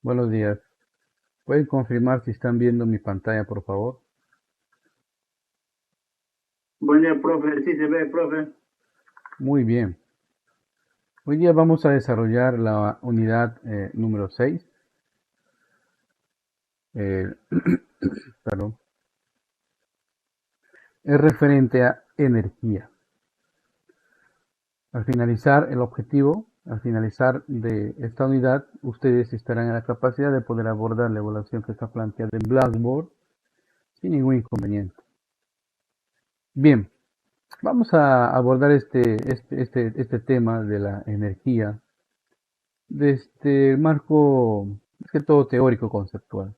Buenos días. ¿Pueden confirmar si están viendo mi pantalla, por favor? Buen día, profe. Sí se ve, profe. Muy bien. Hoy día vamos a desarrollar la unidad número 6. eh, perdón, es referente a energía. Al finalizar de esta unidad, ustedes estarán en la capacidad de poder abordar la evaluación que está planteada en Blackboard sin ningún inconveniente. Bien, vamos a abordar este tema de la energía de este marco, más que todo teórico conceptual.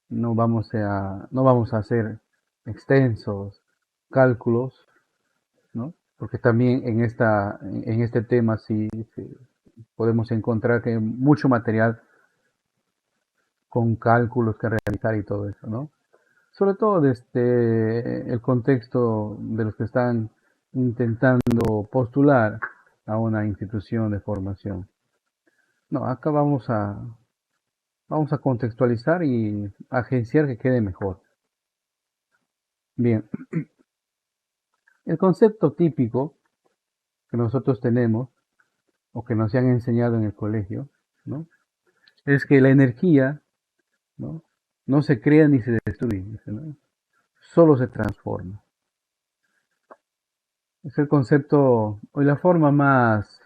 No vamos a hacer extensos cálculos, ¿no? Porque también en este tema sí podemos encontrar que hay mucho material con cálculos que realizar y todo eso, ¿no? Sobre todo desde el contexto de los que están intentando postular a una institución de formación. No, acá vamos a contextualizar y agenciar que quede mejor. Bien, el concepto típico que nosotros tenemos o que nos han enseñado en el colegio, ¿no? Es que la energía, ¿no? No se crea ni se destruye, ¿no? Solo se transforma. Es el concepto o la forma más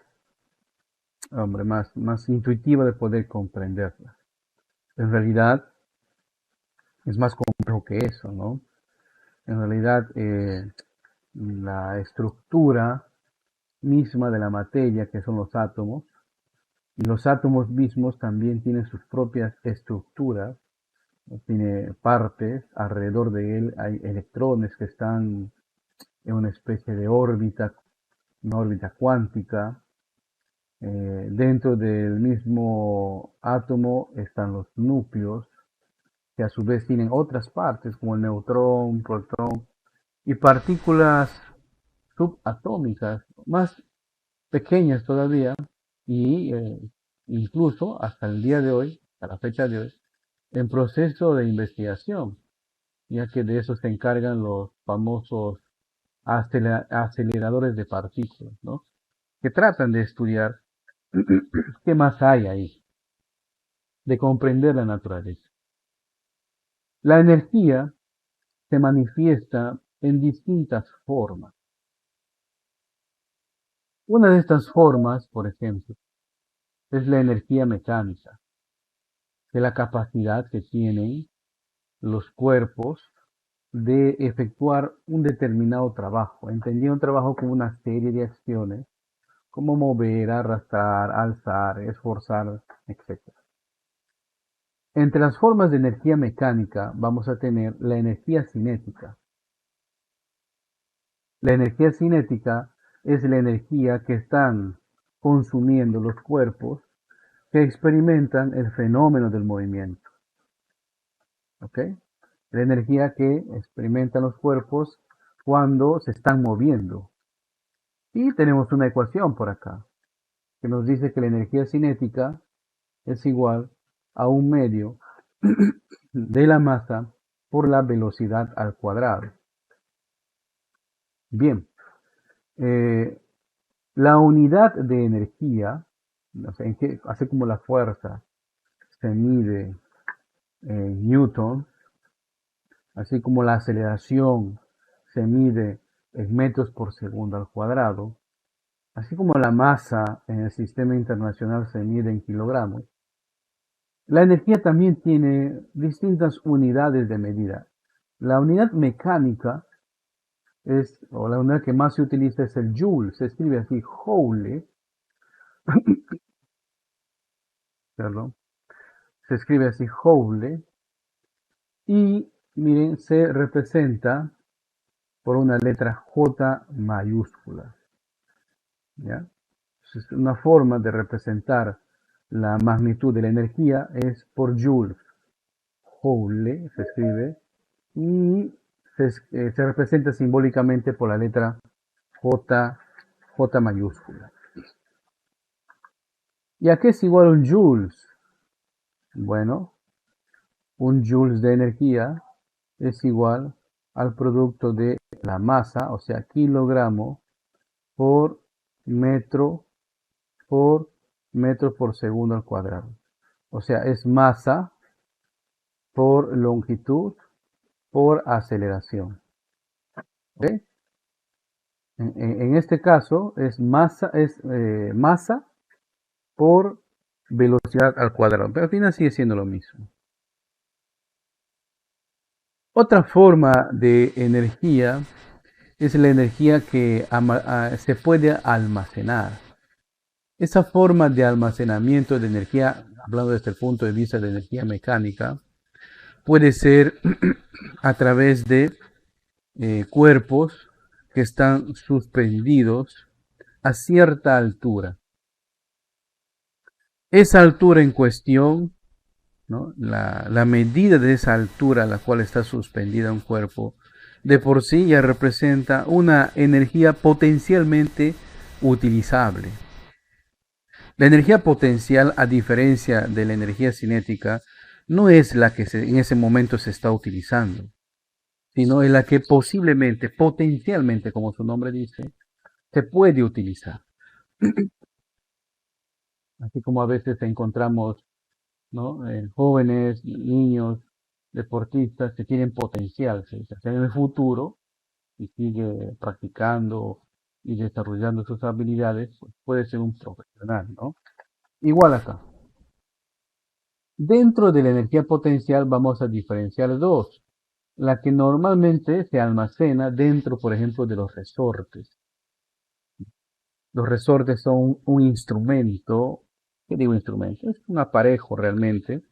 intuitiva de poder comprenderla. En realidad es más complejo que eso, ¿no? En realidad la estructura misma de la materia, que son los átomos, y los átomos mismos también tienen sus propias estructuras, ¿no? Tiene partes, alrededor de él hay electrones que están en una especie de órbita, una órbita cuántica. Dentro del mismo átomo están los núcleos, que a su vez tienen otras partes como el neutrón, protón y partículas subatómicas más pequeñas todavía y incluso hasta el día de hoy, a la fecha de hoy, en proceso de investigación, ya que de eso se encargan los famosos aceleradores de partículas, ¿no? Que tratan de estudiar qué más hay ahí, de comprender la naturaleza. La energía se manifiesta en distintas formas. Una de estas formas, por ejemplo, es la energía mecánica, de la capacidad que tienen los cuerpos de efectuar un determinado trabajo, entendiendo un trabajo como una serie de acciones, como mover, arrastrar, alzar, esforzar, etc. Entre las formas de energía mecánica vamos a tener la energía cinética. La energía cinética es la energía que están consumiendo los cuerpos que experimentan el fenómeno del movimiento. ¿Ok? La energía que experimentan los cuerpos cuando se están moviendo. Y tenemos una ecuación por acá que nos dice que la energía cinética es igual a un medio de la masa por la velocidad al cuadrado. Bien, eh, la unidad de energía, no sé, así como la fuerza se mide en newtons, así como la aceleración se mide en metros por segundo al cuadrado, así como la masa en el sistema internacional se mide en kilogramos, la energía también tiene distintas unidades de medida. La unidad mecánica o la unidad que más se utiliza es el joule, se escribe así, joule, perdón, se escribe así, joule, y miren, se representa por una letra J mayúscula, ¿ya? Entonces, una forma de representar la magnitud de la energía es por joules. Joule se escribe y se representa simbólicamente por la letra J, J mayúscula. ¿Y a qué es igual un joules? Bueno, un joules de energía es igual al producto de la masa, o sea, kilogramo por metro por metro por segundo al cuadrado. O sea, es masa por longitud por aceleración. ¿Okay? En este caso es masa por velocidad al cuadrado, pero al final sigue siendo lo mismo. Otra forma de energía es la energía que se puede almacenar. Esa forma de almacenamiento de energía, hablando desde el punto de vista de energía mecánica, puede ser a través de cuerpos que están suspendidos a cierta altura. Esa altura en cuestión, ¿no? La medida de esa altura a la cual está suspendida un cuerpo, de por sí ya representa una energía potencialmente utilizable. La energía potencial, a diferencia de la energía cinética, no es la que en ese momento se está utilizando, sino es la que posiblemente, potencialmente, como su nombre dice, se puede utilizar. Así como a veces encontramos, ¿no? Jóvenes, niños, deportistas que tienen potencial, ¿sí? En el futuro, y sigue practicando y desarrollando sus habilidades, pues puede ser un profesional, ¿no? Igual acá. Dentro de la energía potencial vamos a diferenciar dos. La que normalmente se almacena dentro, por ejemplo, de los resortes. Los resortes son un instrumento, ¿qué digo instrumento? Es un aparejo realmente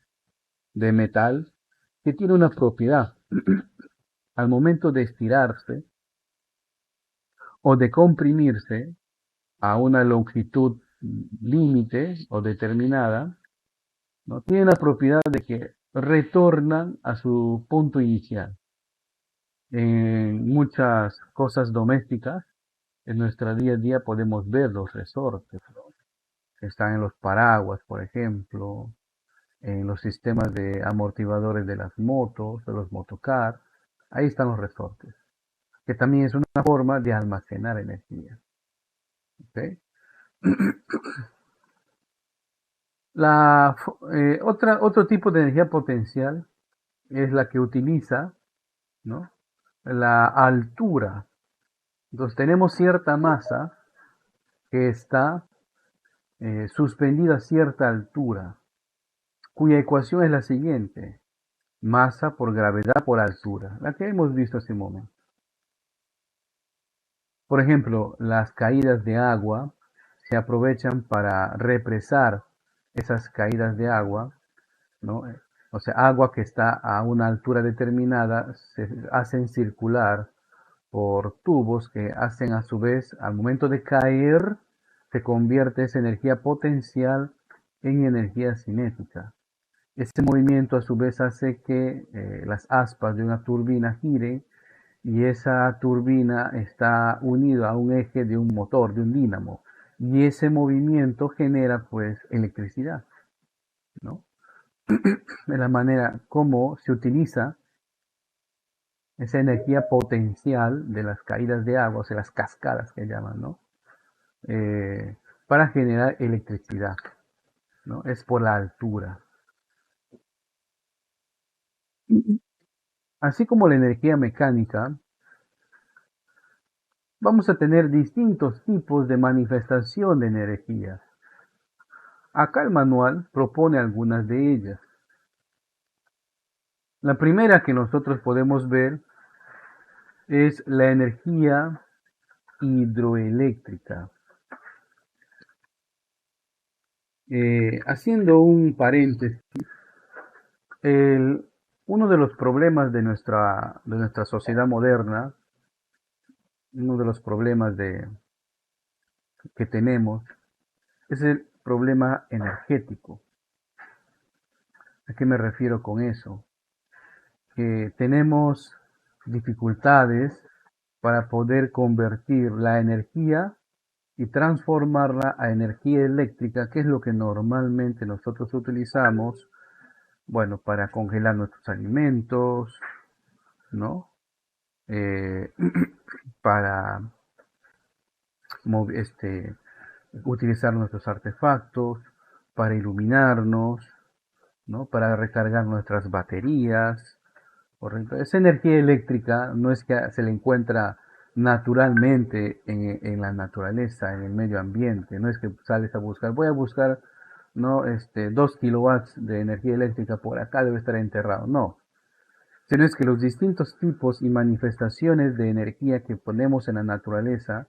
de metal que tiene una propiedad. Al momento de estirarse o de comprimirse a una longitud límite o determinada, ¿no? Tiene la propiedad de que retornan a su punto inicial. En muchas cosas domésticas, en nuestro día a día podemos ver los resortes, ¿no? Están en los paraguas, por ejemplo, en los sistemas de amortiguadores de las motos, de los motocar. Ahí están los resortes, que también es una forma de almacenar energía. ¿Okay? Otro tipo de energía potencial es la que utiliza, ¿no? La altura. Entonces tenemos cierta masa que está suspendida a cierta altura, cuya ecuación es la siguiente: masa por gravedad por altura, la que hemos visto hace un momento. Por ejemplo, las caídas de agua se aprovechan para represar esas caídas de agua, ¿no? O sea, agua que está a una altura determinada se hacen circular por tubos que hacen a su vez, al momento de caer, se convierte esa energía potencial en energía cinética. Ese movimiento a su vez hace que las aspas de una turbina giren y esa turbina está unida a un eje de un motor, de un dínamo. Y ese movimiento genera pues electricidad, ¿no? De la manera como se utiliza esa energía potencial de las caídas de agua, o sea, las cascadas que llaman, ¿no? Para generar electricidad, ¿no? Es por la altura. Así como la energía mecánica, vamos a tener distintos tipos de manifestación de energía. Acá el manual propone algunas de ellas. La primera que nosotros podemos ver es la energía hidroeléctrica. Haciendo un paréntesis, uno de los problemas de nuestra sociedad moderna, uno de los problemas que tenemos, es el problema energético. ¿A qué me refiero con eso? Que tenemos dificultades para poder convertir la energía y transformarla a energía eléctrica, que es lo que normalmente nosotros utilizamos bueno, para congelar nuestros alimentos, ¿no? Eh, para utilizar nuestros artefactos, para iluminarnos, ¿no? Para recargar nuestras baterías. Correcto. Esa energía eléctrica no es que se le encuentra naturalmente en la naturaleza, en el medio ambiente. No es que sales a buscar, voy a buscar, no, 2 kilowatts de energía eléctrica por acá, debe estar enterrado. No, sino es que los distintos tipos y manifestaciones de energía que ponemos en la naturaleza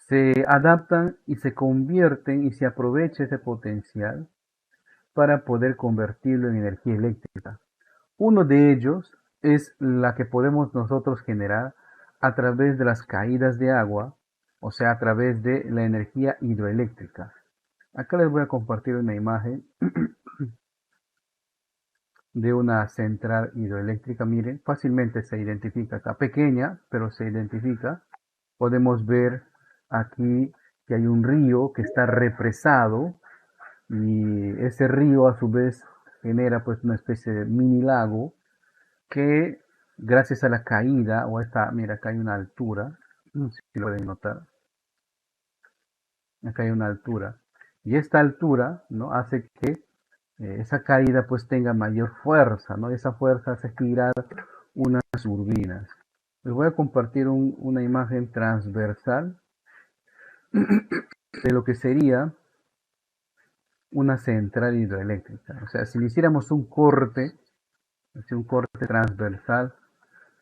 se adaptan y se convierten y se aprovecha ese potencial para poder convertirlo en energía eléctrica. Uno de ellos es la que podemos nosotros generar a través de las caídas de agua, o sea, a través de la energía hidroeléctrica. Acá les voy a compartir una imagen de una central hidroeléctrica. Miren, fácilmente se identifica acá, pequeña, pero se identifica. Podemos ver aquí que hay un río que está represado y ese río a su vez genera pues una especie de mini lago que gracias a la caída o a esta, mira, acá hay una altura, no sé si lo pueden notar, acá hay una altura, y esta altura, ¿no? Hace que esa caída pues tenga mayor fuerza, ¿no? Esa fuerza hace girar unas turbinas. Les voy a compartir una imagen transversal de lo que sería una central hidroeléctrica. O sea, si le hiciéramos un corte, así un corte transversal,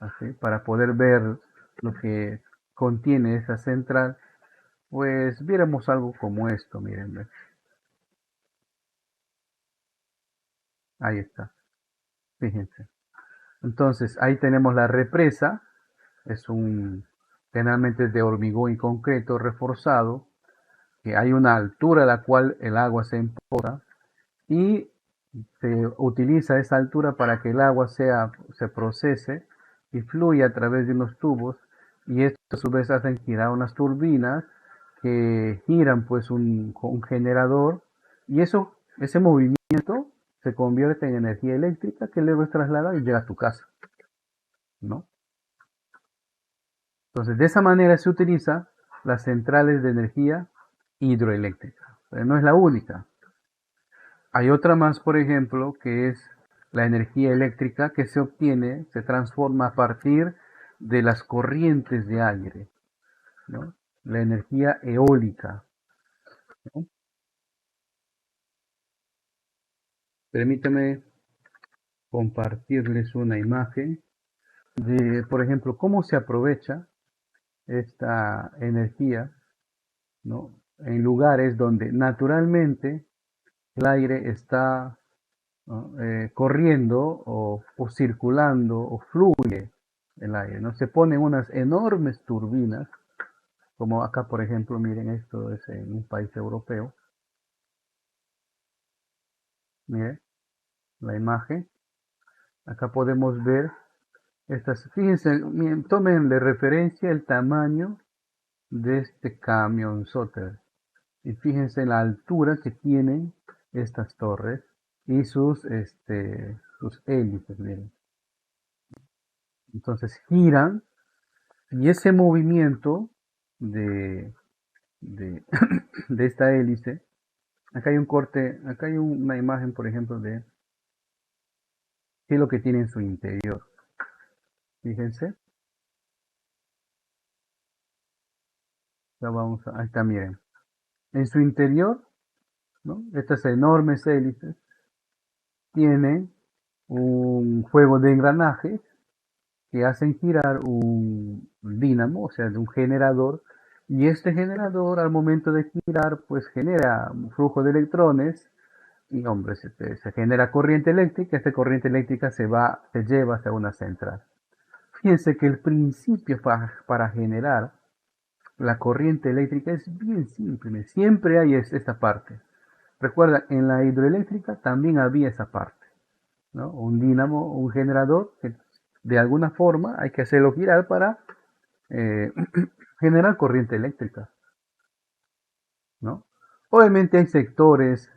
así, para poder ver lo que contiene esa central, pues viéramos algo como esto, miren, ¿ves? Ahí está, fíjense. Entonces, ahí tenemos la represa, es generalmente es de hormigón y concreto reforzado, que hay una altura a la cual el agua se empotra y se utiliza esa altura para que el agua se procese y fluya a través de unos tubos y esto a su vez hacen girar unas turbinas que giran pues un generador y ese movimiento se convierte en energía eléctrica que luego es trasladada y llega a tu casa, ¿no? Entonces de esa manera se utiliza las centrales de energía hidroeléctrica, pero no es la única. Hay otra más, por ejemplo, que es la energía eléctrica que se obtiene, se transforma a partir de las corrientes de aire, ¿no? La energía eólica, ¿no? Permítame compartirles una imagen de, por ejemplo, cómo se aprovecha esta energía, ¿no? En lugares donde naturalmente el aire está, ¿no? Corriendo o circulando o fluye el aire, ¿no? Se ponen unas enormes turbinas, como acá, por ejemplo, miren, esto es en un país europeo. Miren la imagen. Acá podemos ver estas, fíjense, miren, tomen de referencia el tamaño de este camionzote. Y fíjense la altura que tienen estas torres y sus hélices, miren. Entonces giran y ese movimiento de, de, de esta hélice, acá hay un corte, acá hay una imagen, por ejemplo, de qué es lo que tiene en su interior. Fíjense, ya vamos ahí está, miren. En su interior, ¿no? Estas enormes hélices tienen un juego de engranajes que hacen girar un dínamo, o sea, de un generador, y este generador al momento de girar, pues genera un flujo de electrones y, hombre, se genera corriente eléctrica, esta corriente eléctrica se lleva hacia una central. Fíjense que el principio para generar la corriente eléctrica es bien simple, siempre hay esta parte. Recuerda, en la hidroeléctrica también había esa parte, ¿no? Un dínamo, un generador, que de alguna forma hay que hacerlo girar para eh, generar corriente eléctrica, ¿no? Obviamente hay sectores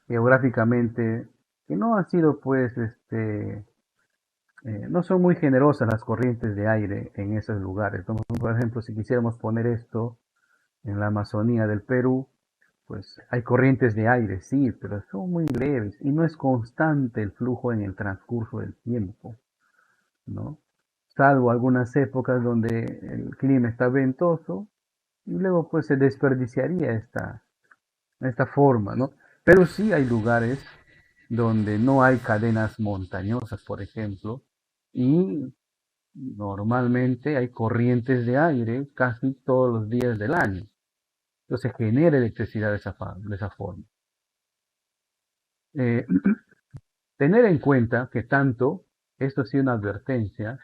geográficamente que no han sido pues no son muy generosas las corrientes de aire en esos lugares. Como, por ejemplo, si quisiéramos poner esto en la Amazonía del Perú, pues hay corrientes de aire, sí, pero son muy leves y no es constante el flujo en el transcurso del tiempo, ¿no? Salvo algunas épocas donde el clima está ventoso y luego pues se desperdiciaría esta forma, ¿no? Pero sí hay lugares donde no hay cadenas montañosas, por ejemplo, y normalmente hay corrientes de aire casi todos los días del año. Entonces se genera electricidad de esa forma. Eh, Tener en cuenta que tanto, esto ha sido una advertencia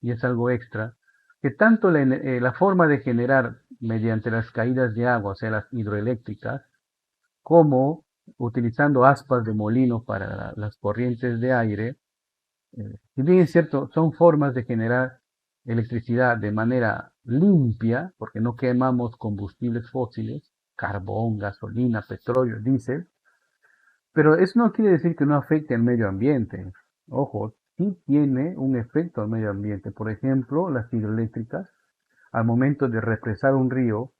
y es algo extra, que tanto la forma de generar mediante las caídas de agua, o sea, las hidroeléctricas, como utilizando aspas de molino para las corrientes de aire, si bien es cierto, son formas de generar electricidad de manera limpia, porque no quemamos combustibles fósiles, carbón, gasolina, petróleo, diésel, pero eso no quiere decir que no afecte al medio ambiente. Ojo, sí tiene un efecto al medio ambiente. Por ejemplo, las hidroeléctricas, al momento de represar un río,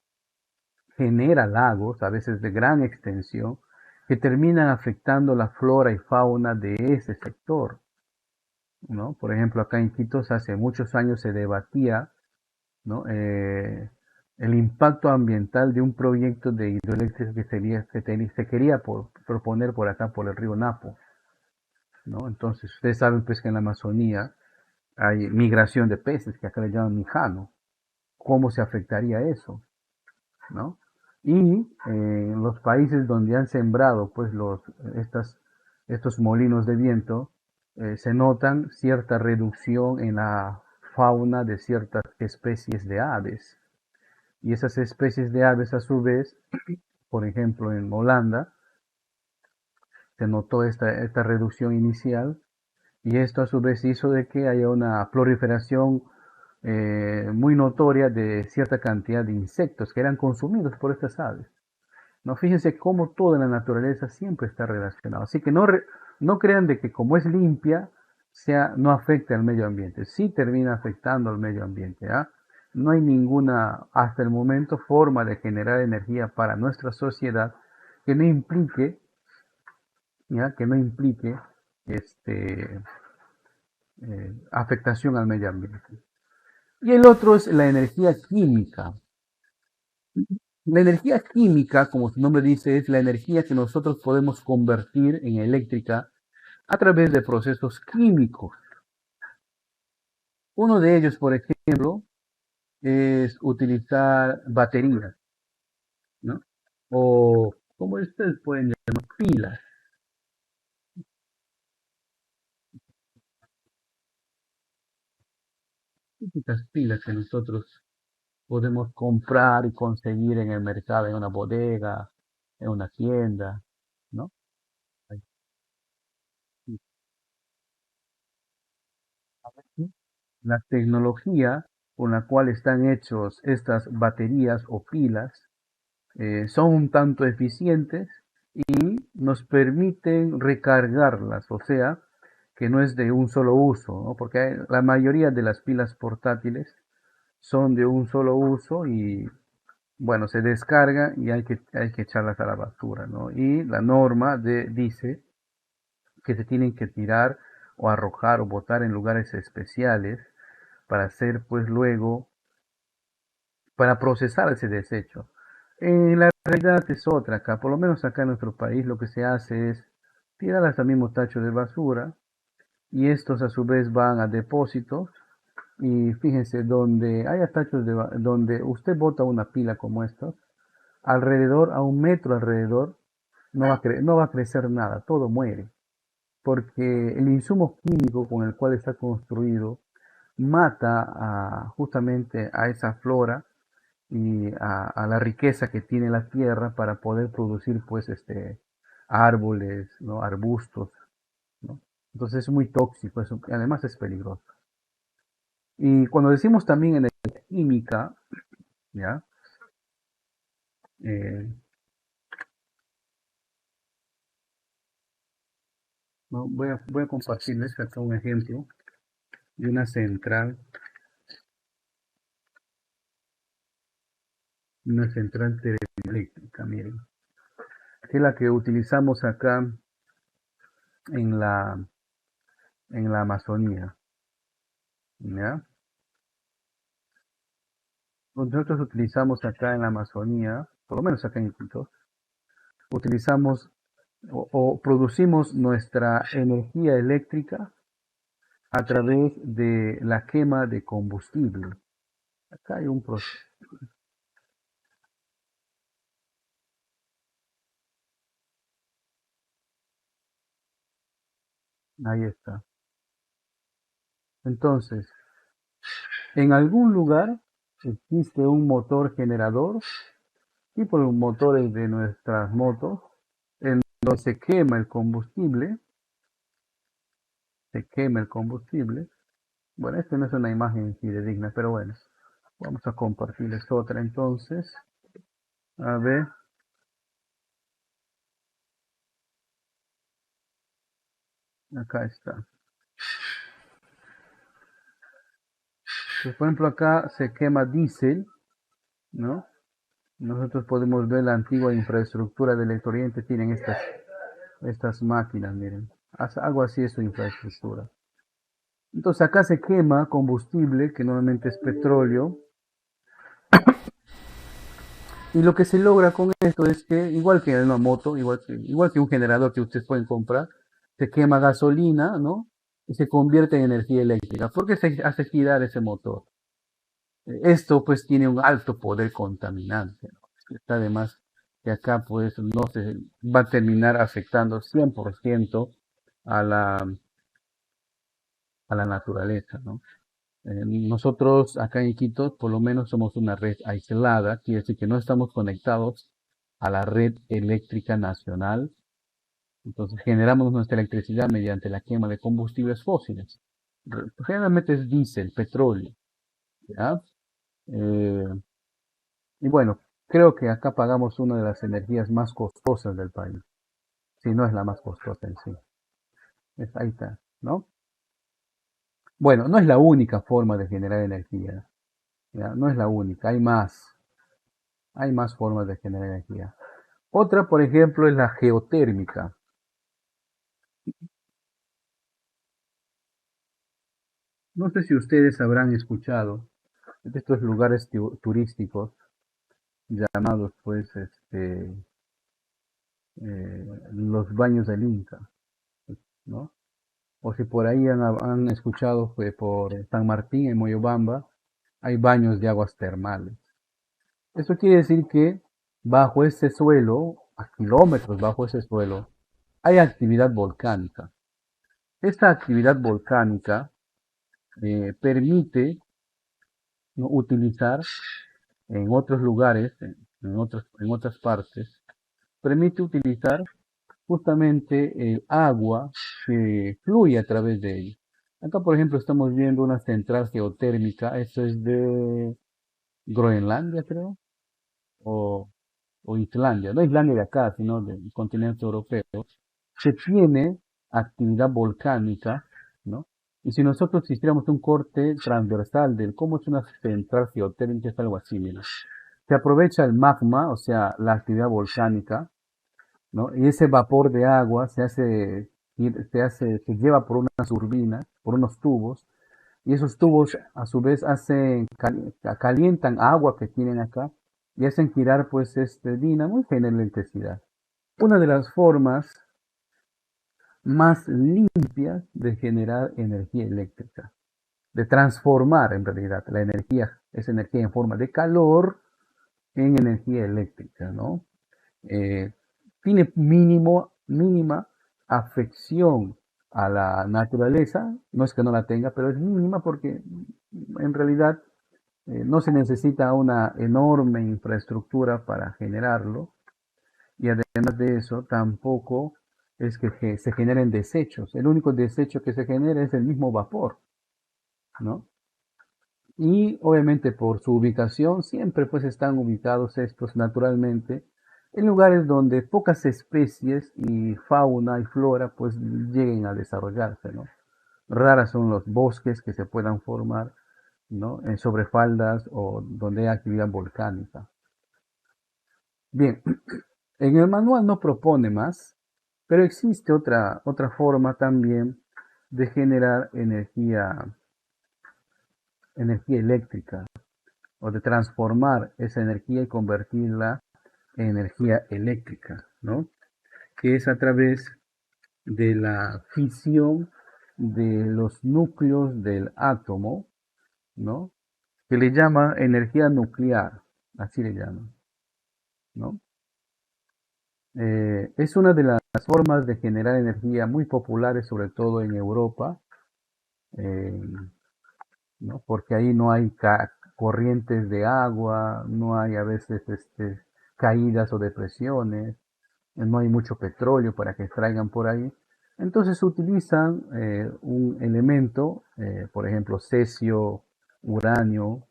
genera lagos, a veces de gran extensión, que terminan afectando la flora y fauna de ese sector, ¿no? Por ejemplo, acá en Quito hace muchos años se debatía, ¿no? El impacto ambiental de un proyecto de hidroeléctrica se quería proponer por acá, por el río Napo, ¿no? Entonces, ustedes saben pues que en la Amazonía hay migración de peces, que acá le llaman mijano. ¿Cómo se afectaría eso? ¿No? Y en los países donde han sembrado pues estos molinos de viento, se notan cierta reducción en la fauna de ciertas especies de aves. Y esas especies de aves a su vez, por ejemplo en Holanda, se notó esta reducción inicial y esto a su vez hizo de que haya una proliferación muy notoria de cierta cantidad de insectos que eran consumidos por estas aves. No, fíjense cómo toda la naturaleza siempre está relacionada. Así que no crean de que como es limpia, no afecte al medio ambiente. Sí termina afectando al medio ambiente. ¿Ah? No hay ninguna, hasta el momento, forma de generar energía para nuestra sociedad que no implique, ¿ya? Que no implique este, afectación al medio ambiente. Y el otro es la energía química. La energía química, como su nombre dice, es la energía que nosotros podemos convertir en eléctrica a través de procesos químicos. Uno de ellos, por ejemplo, es utilizar baterías, ¿no? O, como ustedes pueden llamar, pilas. Típicas pilas que nosotros podemos comprar y conseguir en el mercado, en una bodega, en una tienda, ¿no? La tecnología con la cual están hechos estas baterías o pilas son un tanto eficientes y nos permiten recargarlas, o sea, que no es de un solo uso, ¿no? Porque la mayoría de las pilas portátiles son de un solo uso y bueno, se descarga y hay que echarlas a la basura, ¿no? Y la norma dice que se tienen que tirar o arrojar o botar en lugares especiales para hacer pues luego, para procesar ese desecho. La realidad es otra acá, por lo menos acá en nuestro país lo que se hace es tirarlas al mismo tacho de basura y estos a su vez van a depósitos y fíjense, donde haya tachos donde usted bota una pila como estos, alrededor, a 1 metro alrededor, no va a crecer nada, todo muere, porque el insumo químico con el cual está construido mata justamente a esa flora y a la riqueza que tiene la tierra para poder producir pues árboles, ¿no? Arbustos, ¿no? Entonces es muy tóxico, además es peligroso. Y cuando decimos también energía química, ¿ya? Eh, ¿no? Voy a compartirles acá un ejemplo de una central termoeléctrica, miren, que es la que utilizamos acá en la Amazonía, ¿ya? Nosotros utilizamos acá en la Amazonía, por lo menos acá en Quito, utilizamos o producimos nuestra energía eléctrica a través de la quema de combustible. Acá hay un proceso. Ahí está. Entonces, en algún lugar existe un motor generador, tipo los motores de nuestras motos, en donde se quema el combustible. Bueno, esta no es una imagen fidedigna, pero bueno, vamos a compartirles otra entonces. A ver, acá está. Pues, por ejemplo, acá se quema diésel, ¿no? Nosotros podemos ver la antigua infraestructura del Electro Oriente, tienen estas máquinas, miren. Algo así es su infraestructura. Entonces acá se quema combustible, que normalmente es petróleo, y lo que se logra con esto es que, igual que en una moto, igual que un generador que ustedes pueden comprar, se quema gasolina, ¿no? Y se convierte en energía eléctrica. ¿Por qué se hace girar ese motor? Esto pues tiene un alto poder contaminante, ¿no? Está además que acá pues no se va a terminar afectando 100% a la naturaleza, ¿no? Nosotros acá en Quito por lo menos somos una red aislada, quiere decir que no estamos conectados a la red eléctrica nacional, entonces generamos nuestra electricidad mediante la quema de combustibles fósiles. Generalmente es diésel, petróleo, ¿ya? Eh, y bueno, creo que acá pagamos una de las energías más costosas del país, si no es la más costosa en sí. Ahí está, ¿no? Bueno, no es la única forma de generar energía, ¿ya? No es la única, hay más formas de generar energía. Otra, por ejemplo, es la geotérmica. No sé si ustedes habrán escuchado de estos lugares turísticos llamados, pues, los baños del Inca, ¿no? O si por ahí han escuchado por San Martín, en Moyobamba, hay baños de aguas termales. Eso quiere decir que bajo ese suelo, a kilómetros bajo ese suelo, hay actividad volcánica. Esta actividad volcánica permite, ¿no?, utilizar en otros lugares, en otras partes, permite utilizar justamente el agua que fluye a través de ello. Acá, por ejemplo, estamos viendo una central geotérmica, esto es de Groenlandia, creo, o, o Islandia, no Islandia de acá, sino del continente europeo, que tiene actividad volcánica, ¿no? Y si nosotros hiciéramos un corte transversal del cómo es una central geotérmica, es algo así, mira. Se aprovecha el magma, o sea, la actividad volcánica, ¿no? Y ese vapor de agua se lleva por unas turbinas, por unos tubos, y esos tubos a su vez calientan agua que tienen acá y hacen girar pues este dínamo y genera electricidad. Una de las formas más limpias de generar energía eléctrica, de transformar en realidad la energía, esa energía en forma de calor en energía eléctrica, ¿no? Eh, Tiene mínima afección a la naturaleza, no es que no la tenga, pero es mínima porque en realidad no se necesita una enorme infraestructura para generarlo, y además de eso tampoco es que se generen desechos. El único desecho que se genera es el mismo vapor, ¿no? Y obviamente por su ubicación siempre pues están ubicados estos naturalmente en lugares donde pocas especies y fauna y flora pues lleguen a desarrollarse, ¿no? Raras son los bosques que se puedan formar, ¿no? En sobrefaldas o donde hay actividad volcánica. Bien, en el manual no propone más, pero existe otra forma también de generar energía eléctrica o de transformar esa energía y convertirla en energía eléctrica, ¿no? Que es a través de la fisión de los núcleos del átomo, ¿no? Que le llama energía nuclear, así le llaman, ¿no? Es una de las formas de generar energía muy populares, sobre todo en Europa, eh, ¿no? Porque ahí no hay corrientes de agua, no hay a veces caídas o depresiones, no hay mucho petróleo para que extraigan por ahí. Entonces utilizan un elemento, por ejemplo, cesio, uranio,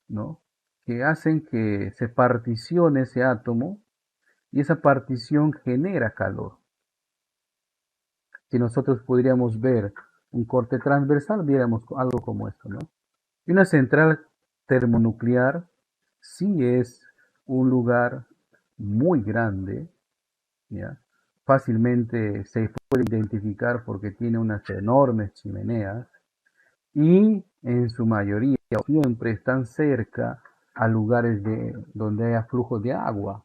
¿no? Que hacen que se particione ese átomo y esa partición genera calor. Si nosotros pudiéramos ver un corte transversal, viéramos algo como esto, ¿no? Y una central termonuclear sí es un lugar muy grande, ¿ya? Fácilmente se puede identificar porque tiene unas enormes chimeneas y en su mayoría siempre están cerca a lugares donde haya flujo de agua.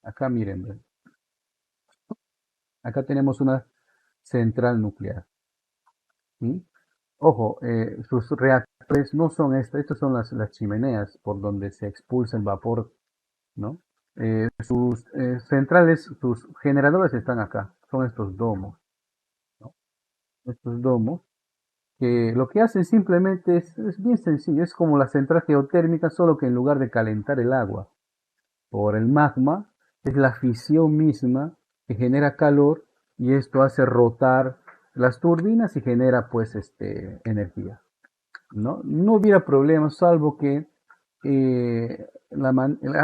Acá miren, acá tenemos una central nuclear. ¿Sí? Ojo, sus reactores no son estas son las chimeneas por donde se expulsa el vapor, ¿no? Sus centrales, sus generadores están acá, son estos domos, ¿no? Estos domos, que lo que hacen simplemente es bien sencillo, es como la central geotérmica, solo que en lugar de calentar el agua por el magma, es la fisión misma que genera calor y esto hace rotar las turbinas y genera pues energía. No hubiera problemas, salvo que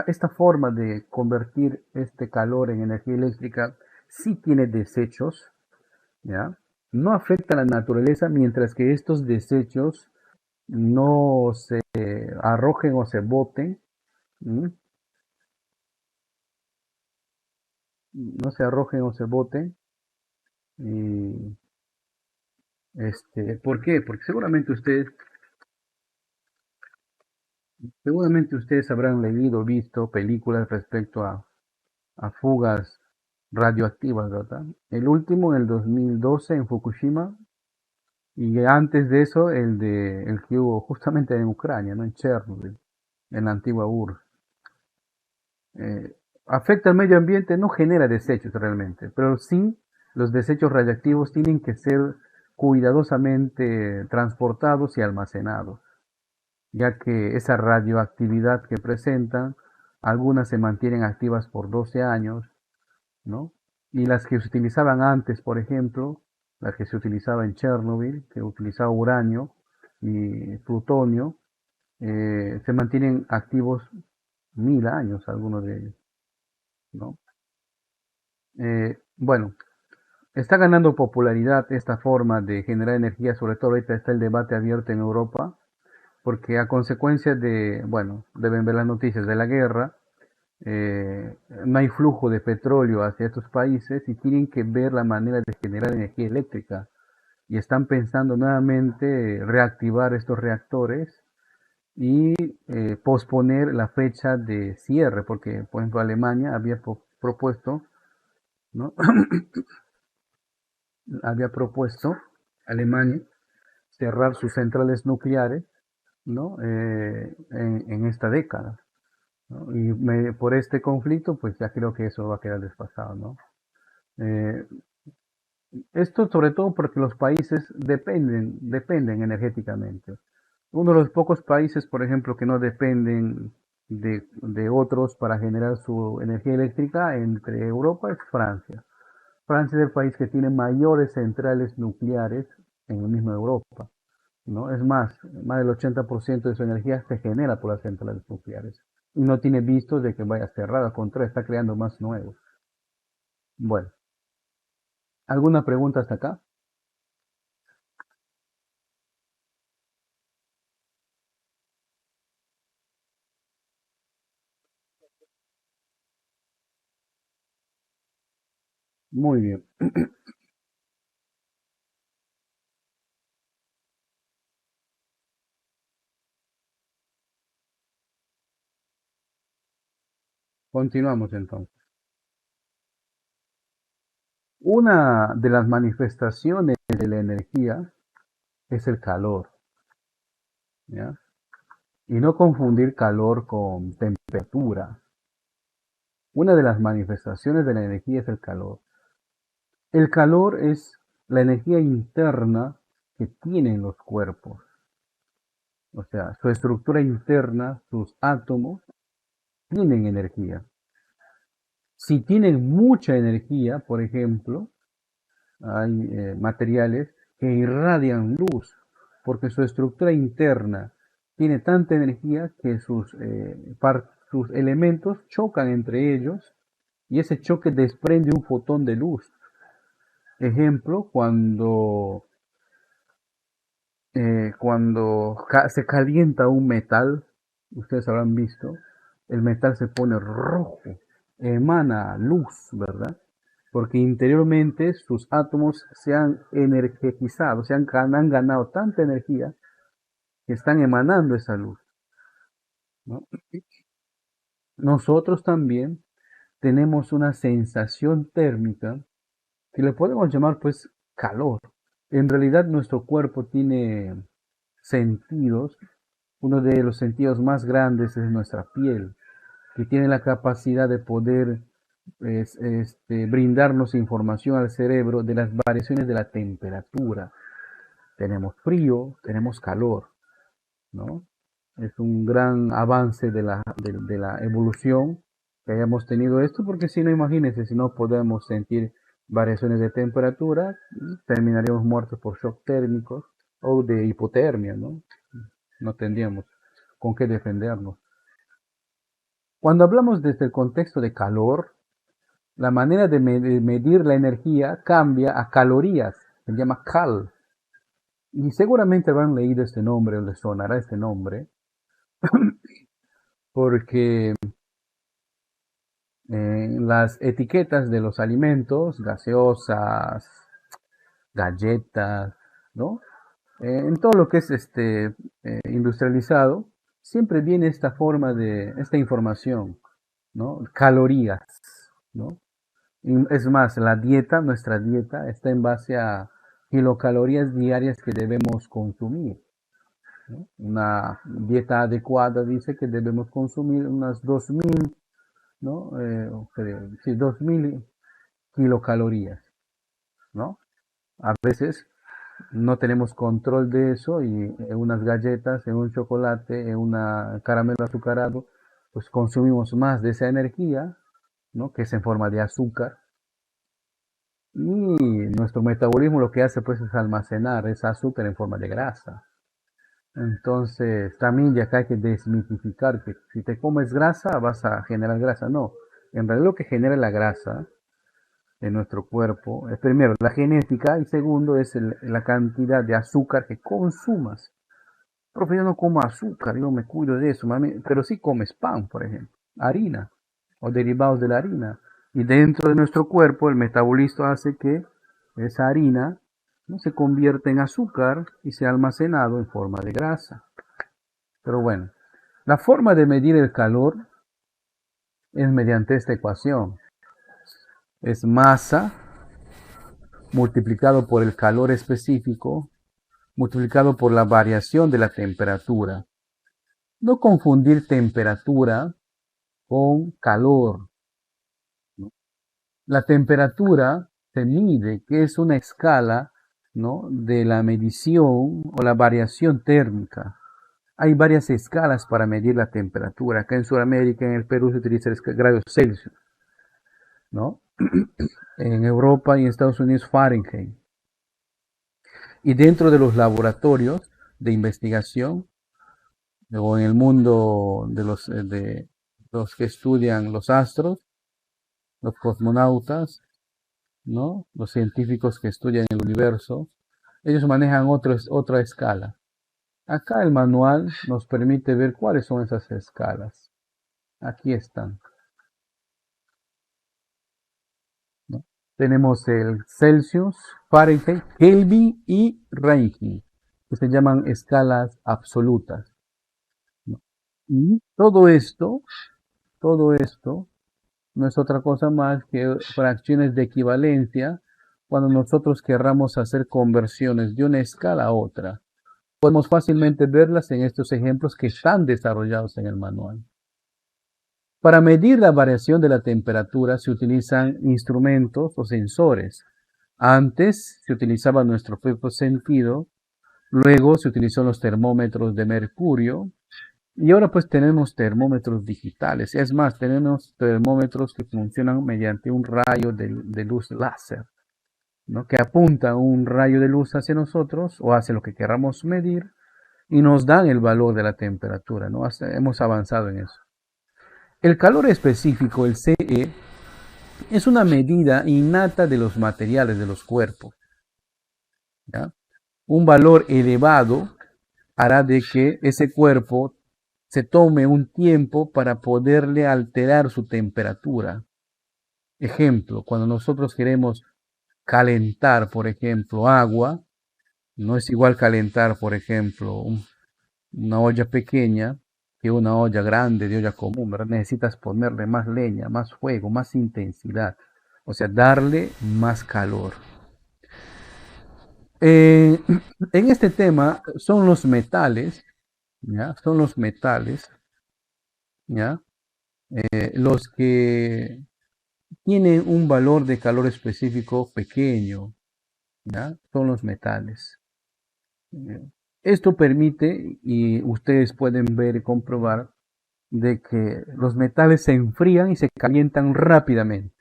esta forma de convertir este calor en energía eléctrica sí tiene desechos, ¿ya? No afecta a la naturaleza mientras que estos desechos no se arrojen o se boten, ¿m? No se arrojen o se boten. Y, ¿por qué? Porque seguramente ustedes habrán leído, visto películas respecto a fugas radioactivas, ¿verdad? El último en el 2012 en Fukushima y antes de eso el que hubo justamente en Ucrania, ¿no? En Chernobyl, en la antigua URSS. Eh, Afecta al medio ambiente, no genera desechos realmente, pero sí los desechos radiactivos tienen que ser cuidadosamente transportados y almacenados, ya que esa radioactividad que presentan, algunas se mantienen activas por 12 años, ¿no? Y las que se utilizaban antes, por ejemplo, las que se utilizaba en Chernobyl, que utilizaba uranio y plutonio, se mantienen activos 1000 años, algunos de ellos, ¿no? Bueno, está ganando popularidad esta forma de generar energía, sobre todo ahorita está el debate abierto en Europa, porque a consecuencia bueno, deben ver las noticias de la guerra, no hay flujo de petróleo hacia estos países y tienen que ver la manera de generar energía eléctrica. Y están pensando nuevamente reactivar estos reactores y posponer la fecha de cierre, porque por ejemplo Alemania había propuesto, ¿no? había propuesto Alemania cerrar sus centrales nucleares, ¿no? En esta década, ¿no? Y por este conflicto, pues ya creo que eso va a quedar desfasado, ¿no? Eh, Esto sobre todo porque los países dependen energéticamente. Uno de los pocos países, por ejemplo, que no dependen de otros para generar su energía eléctrica entre Europa es Francia. Francia es el país que tiene mayores centrales nucleares en la misma Europa, ¿no? Es más del 80% de su energía se genera por las centrales nucleares. y no tiene visto de que vaya a cerrar, al contrario, está creando más nuevos. Bueno, ¿alguna pregunta hasta acá? Muy bien. Continuamos entonces. Una de las manifestaciones de la energía es el calor, ¿ya? Y no confundir calor con temperatura. Una de las manifestaciones de la energía es el calor. El calor es la energía interna que tienen los cuerpos. O sea, su estructura interna, sus átomos, tienen energía. Si tienen mucha energía, por ejemplo, hay materiales que irradian luz, porque su estructura interna tiene tanta energía que sus elementos chocan entre ellos y ese choque desprende un fotón de luz. Ejemplo, cuando se calienta un metal, ustedes habrán visto, el metal se pone rojo, emana luz, ¿verdad? Porque interiormente sus átomos se han energetizado, han ganado tanta energía que están emanando esa luz, ¿no? Nosotros también tenemos una sensación térmica que le podemos llamar pues calor. En realidad nuestro cuerpo tiene sentidos. Uno de los sentidos más grandes es nuestra piel, que tiene la capacidad de poder brindarnos información al cerebro de las variaciones de la temperatura. Tenemos frío, tenemos calor, ¿no? Es un gran avance de la evolución que hayamos tenido esto, porque si no, imagínense, si no podemos sentir variaciones de temperatura, terminaríamos muertos por shock térmicos o de hipotermia, ¿no? No tendríamos con qué defendernos. Cuando hablamos desde el contexto de calor, la manera de medir la energía cambia a calorías, se llama cal. Y seguramente habrán leído este nombre o les sonará este nombre, porque las etiquetas de los alimentos, gaseosas, galletas, ¿no? En todo lo que es industrializado, siempre viene esta forma de, esta información, ¿no? Calorías, ¿no? Es más, la dieta, nuestra dieta, está en base a kilocalorías diarias que debemos consumir, ¿no? Una dieta adecuada dice que debemos consumir unas 2000, ¿no? Sí, 2000 kilocalorías, ¿no? A veces no tenemos control de eso y en unas galletas, en un chocolate, en un caramelo azucarado, pues consumimos más de esa energía, ¿no? Que es en forma de azúcar. Y nuestro metabolismo lo que hace pues es almacenar esa azúcar en forma de grasa. Entonces, también ya acá hay que desmitificar que si te comes grasa vas a generar grasa. No, en realidad lo que genera la grasa en nuestro cuerpo es primero la genética y segundo es la cantidad de azúcar que consumas. Profe, yo no como azúcar, yo me cuido de eso, mami, pero sí comes pan, por ejemplo, harina o derivados de la harina. Y dentro de nuestro cuerpo el metabolismo hace que esa harina no se convierta en azúcar y sea almacenado en forma de grasa. Pero bueno, la forma de medir el calor es mediante esta ecuación. Es masa multiplicado por el calor específico multiplicado por la variación de la temperatura. No confundir temperatura con calor, ¿no? La temperatura se mide, que es una escala, ¿no? De la medición o la variación térmica. Hay varias escalas para medir la temperatura. Acá en Sudamérica, en el Perú, se utiliza el grados Celsius, ¿no? En Europa y en Estados Unidos, Fahrenheit. Y dentro de los laboratorios de investigación o en el mundo de los que estudian los astros, los cosmonautas, ¿no? Los científicos que estudian el universo, ellos manejan otra escala. Acá el manual nos permite ver cuáles son esas escalas. Aquí están, ¿no? Tenemos el Celsius, Fahrenheit, Kelvin y Röntgen, que se llaman escalas absolutas, ¿no? Y todo esto no es otra cosa más que fracciones de equivalencia cuando nosotros querramos hacer conversiones de una escala a otra. Podemos fácilmente verlas en estos ejemplos que están desarrollados en el manual. Para medir la variación de la temperatura se utilizan instrumentos o sensores. Antes se utilizaba nuestro propio sentido, luego se utilizó los termómetros de mercurio y ahora pues tenemos termómetros digitales. Es más, tenemos termómetros que funcionan mediante un rayo de luz láser, ¿no? Que apunta un rayo de luz hacia nosotros o hacia lo que queramos medir y nos dan el valor de la temperatura, ¿no? Hemos avanzado en eso. El calor específico, el CE, es una medida innata de los materiales de los cuerpos, ¿ya? Un valor elevado hará de que ese cuerpo se tome un tiempo para poderle alterar su temperatura. Ejemplo, cuando nosotros queremos calentar, por ejemplo, agua, no es igual calentar, por ejemplo, una olla pequeña que una olla grande de olla común, ¿verdad? Necesitas ponerle más leña, más fuego, más intensidad, o sea, darle más calor. En este tema son los metales, ¿ya? Son los metales, ¿ya? Los que tienen un valor de calor específico pequeño, ¿ya? Son los metales. Esto permite, y ustedes pueden ver y comprobar, de que los metales se enfrían y se calientan rápidamente.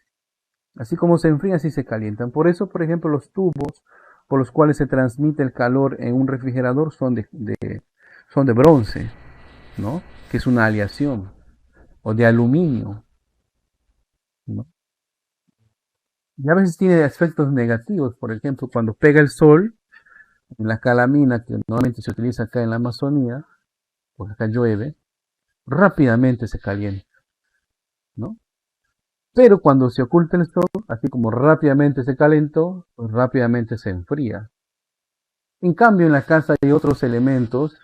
Así como se enfrían, así se calientan. Por eso, por ejemplo, los tubos por los cuales se transmite el calor en un refrigerador son de bronce, ¿no? Que es una aleación, o de aluminio, ¿no? Y a veces tiene aspectos negativos, por ejemplo, cuando pega el sol, en la calamina que normalmente se utiliza acá en la Amazonía, porque acá llueve, rápidamente se calienta, ¿no? Pero cuando se oculta el sol, así como rápidamente se calentó, pues rápidamente se enfría. En cambio, en la casa hay otros elementos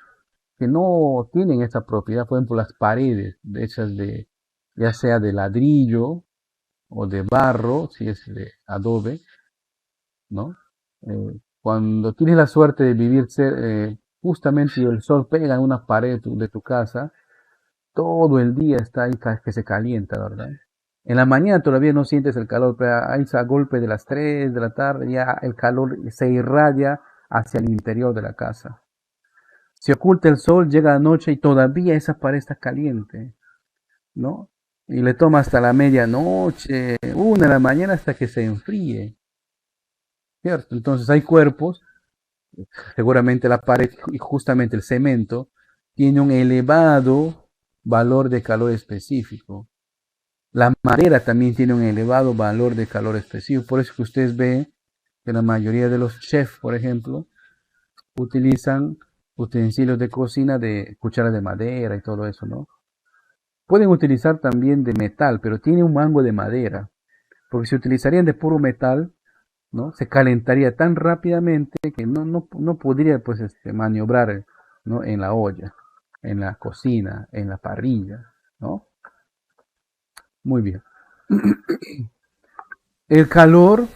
que no tienen esa propiedad, por ejemplo, las paredes hechas ya sea de ladrillo o de barro, si es de adobe, ¿no? Cuando tienes la suerte de vivir justamente y el sol pega en una pared de tu casa, todo el día está ahí que se calienta, ¿verdad? En la mañana todavía no sientes el calor, pero ahí a golpe de las 3 de la tarde ya el calor se irradia hacia el interior de la casa. Se oculta el sol, llega la noche y todavía esa pared está caliente, ¿no? Y le toma hasta la medianoche, 1 de la mañana hasta que se enfríe, ¿cierto? Entonces hay cuerpos, seguramente la pared y justamente el cemento, tiene un elevado valor de calor específico. La madera también tiene un elevado valor de calor específico. Por eso que ustedes ven que la mayoría de los chefs, por ejemplo, utilizan utensilios de cocina de cucharas de madera y todo eso, ¿no? Pueden utilizar también de metal, pero tiene un mango de madera. Porque si utilizarían de puro metal, ¿no? Se calentaría tan rápidamente que no podría pues, maniobrar, ¿no? En la olla, en la cocina, en la parrilla, ¿no? Muy bien. El calor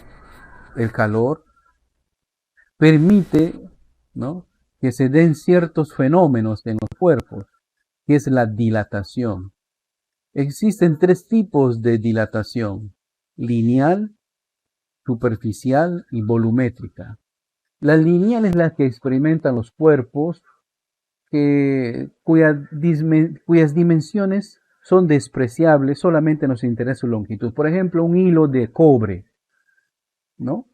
permite, ¿no? Que se den ciertos fenómenos en los cuerpos, que es la dilatación. Existen 3 tipos de dilatación: lineal, superficial y volumétrica. La lineal es la que experimentan los cuerpos cuyas dimensiones son despreciables, solamente nos interesa su longitud. Por ejemplo, un hilo de cobre, ¿no?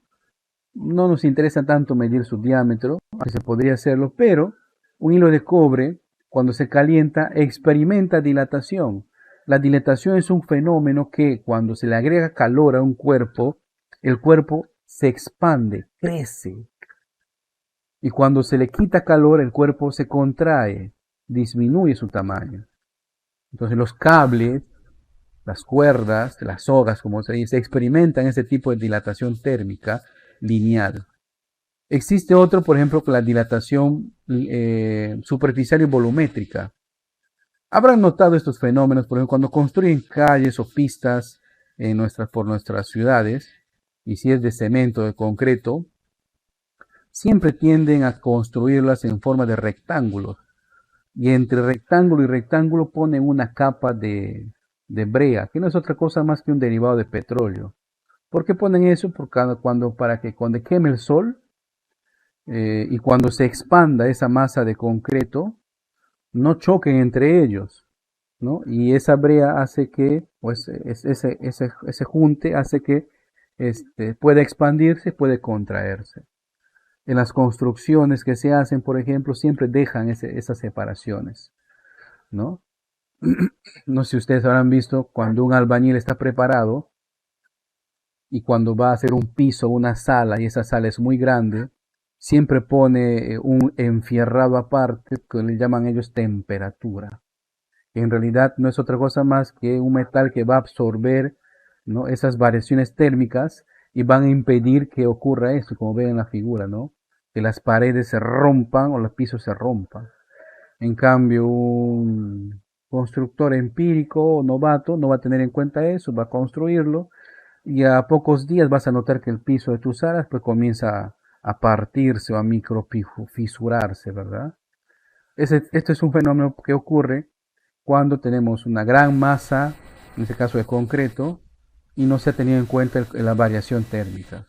No nos interesa tanto medir su diámetro, aunque se podría hacerlo, pero un hilo de cobre, cuando se calienta, experimenta dilatación. la dilatación es un fenómeno que cuando se le agrega calor a un cuerpo, el cuerpo se expande, crece. Y cuando se le quita calor, el cuerpo se contrae, disminuye su tamaño. Entonces los cables, las cuerdas, las sogas, como se dice, experimentan ese tipo de dilatación térmica lineal. Existe otro, por ejemplo, con la dilatación superficial y volumétrica. Habrán notado estos fenómenos, por ejemplo, cuando construyen calles o pistas por nuestras ciudades, y si es de cemento o de concreto, siempre tienden a construirlas en forma de rectángulos. Y entre rectángulo y rectángulo ponen una capa de brea, que no es otra cosa más que un derivado de petróleo. ¿Por qué ponen eso? Para que cuando queme el sol y cuando se expanda esa masa de concreto, no choquen entre ellos, ¿no? Y esa brea hace que, pues ese junte hace que pueda expandirse, puede contraerse. En las construcciones que se hacen, por ejemplo, siempre dejan esas separaciones, ¿no? No sé si ustedes habrán visto cuando un albañil está preparado y cuando va a hacer un piso, una sala, y esa sala es muy grande, siempre pone un enfierrado aparte que le llaman ellos temperatura. En realidad no es otra cosa más que un metal que va a absorber, ¿no?, esas variaciones térmicas y van a impedir que ocurra esto, como ven en la figura, ¿no? Que las paredes se rompan o los pisos se rompan. En cambio, un constructor empírico o novato no va a tener en cuenta eso, va a construirlo y a pocos días vas a notar que el piso de tus salas pues comienza a partirse o a microfisurarse, ¿verdad? Esto es un fenómeno que ocurre cuando tenemos una gran masa, en este caso de concreto, y no se ha tenido en cuenta la variación térmica.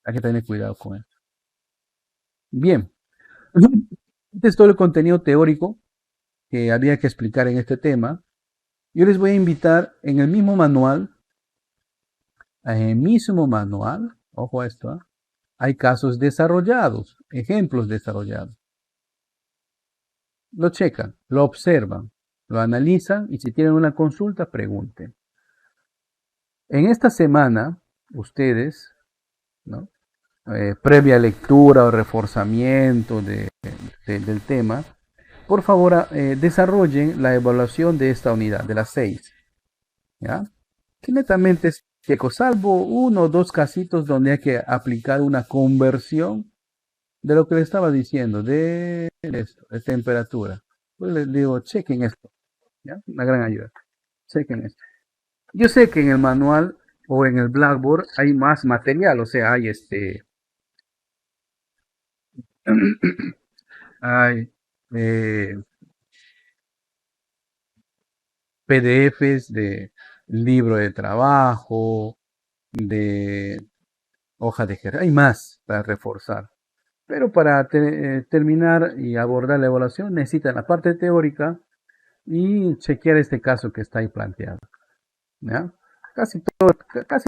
Hay que tener cuidado con eso. Bien, este es todo el contenido teórico que había que explicar en este tema. Yo les voy a invitar en el mismo manual, ojo a esto, hay casos desarrollados, ejemplos desarrollados. Lo checan, lo observan, lo analizan y si tienen una consulta, pregunten. En esta semana, ustedes, ¿no?, previa lectura o reforzamiento del tema, por favor, desarrollen la evaluación de esta unidad, de las 6. ¿Ya? Que netamente es checo, salvo uno o dos casitos donde hay que aplicar una conversión de lo que le estaba diciendo, de esto, de temperatura. Pues les digo, chequen esto, ¿ya? Una gran ayuda. Chequen esto. Yo sé que en el manual o en el Blackboard hay más material, o sea, hay hay PDFs de libro de trabajo, de hoja de ejercicio, hay más para reforzar. Pero para terminar y abordar la evaluación necesitan la parte teórica y chequear este caso que está ahí planteado, ¿ya? Casi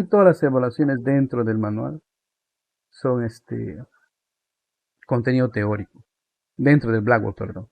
todas las evaluaciones dentro del manual son contenido teórico, dentro del Blackboard, perdón.